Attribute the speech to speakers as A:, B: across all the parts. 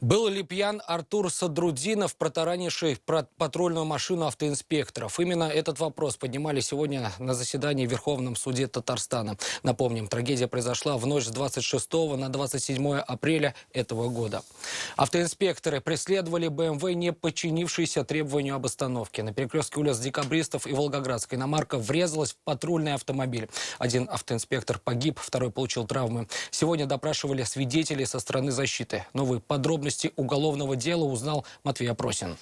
A: Был ли пьян Артур Садрудинов, протаранивший патрульную машину автоинспекторов? Именно этот вопрос поднимали сегодня на заседании в Верховном суде Татарстана. Напомним, трагедия произошла в ночь с 26 на 27 апреля этого года. Автоинспекторы преследовали БМВ, не подчинившийся требованию об остановке. На перекрестке улиц Декабристов и Волгоградской иномарка врезалась в патрульный автомобиль. Один автоинспектор погиб, второй получил травмы. Сегодня допрашивали свидетелей со стороны защиты. Новые подробности уголовного дела узнал Матвей Опросин.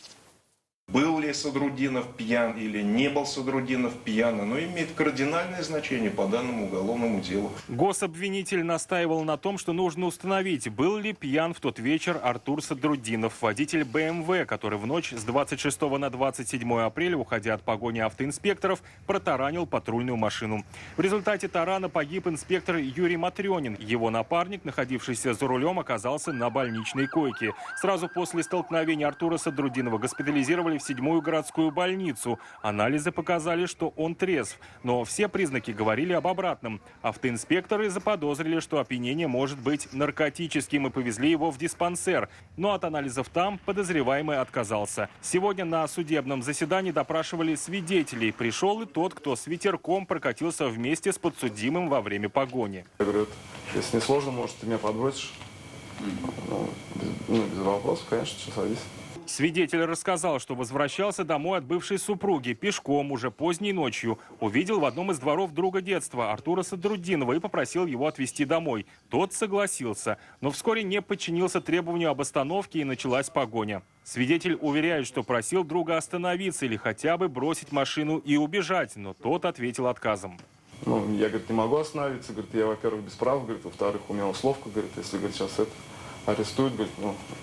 B: Был ли Садрудинов пьян или не был Садрудинов пьян, оно имеет кардинальное значение по данному уголовному делу.
C: Гособвинитель настаивал на том, что нужно установить, был ли пьян в тот вечер Артур Садрудинов, водитель БМВ, который в ночь с 26 на 27 апреля, уходя от погони автоинспекторов, протаранил патрульную машину. В результате тарана погиб инспектор Юрий Матрёнин. Его напарник, находившийся за рулем, оказался на больничной койке. Сразу после столкновения Артура Садрудинова госпитализировали в 7-ю городскую больницу. Анализы показали, что он трезв. Но все признаки говорили об обратном. Автоинспекторы заподозрили, что опьянение может быть наркотическим, и повезли его в диспансер. Но от анализов там подозреваемый отказался. Сегодня на судебном заседании допрашивали свидетелей. Пришел и тот, кто с ветерком прокатился вместе с подсудимым во время погони.
D: Я говорю, если не сложно, может, ты меня подбросишь? Без вопросов, конечно, сейчас садись.
C: Свидетель рассказал, что возвращался домой от бывшей супруги пешком уже поздней ночью. Увидел в одном из дворов друга детства Артура Садрудинова и попросил его отвезти домой. Тот согласился, но вскоре не подчинился требованию об остановке, и началась погоня. Свидетель уверяет, что просил друга остановиться или хотя бы бросить машину и убежать, но тот ответил отказом.
D: Я, говорит, не могу остановиться, говорит, я, во-первых, без прав, говорит, во-вторых, у меня условка, говорит, если, говорит, сейчас это арестуют, говорит,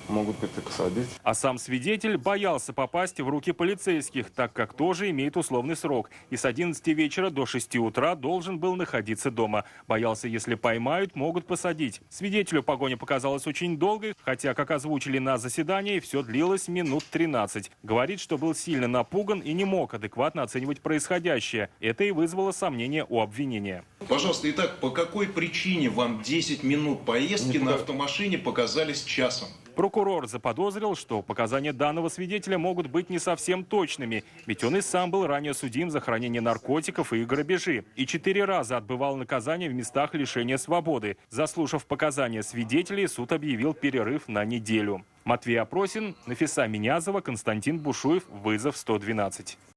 D: могут, говорит, и посадить.
C: А сам свидетель боялся попасть в руки полицейских, так как тоже имеет условный срок. И с 11 вечера до 6 утра должен был находиться дома. Боялся, если поймают, могут посадить. Свидетелю погоня показалась очень долгой, хотя, как озвучили на заседании, все длилось минут 13. Говорит, что был сильно напуган и не мог адекватно оценивать происходящее. Это и вызвало сомнения у обвинения.
B: Пожалуйста, итак, по какой причине вам 10 минут поездки на автомашине показались часом?
C: Прокурор заподозрил, что показания данного свидетеля могут быть не совсем точными, ведь он и сам был ранее судим за хранение наркотиков и грабежи. И 4 раза отбывал наказание в местах лишения свободы. Заслушав показания свидетелей, суд объявил перерыв на неделю. Матвей Опросин, Нафиса Минязова, Константин Бушуев. Вызов 112.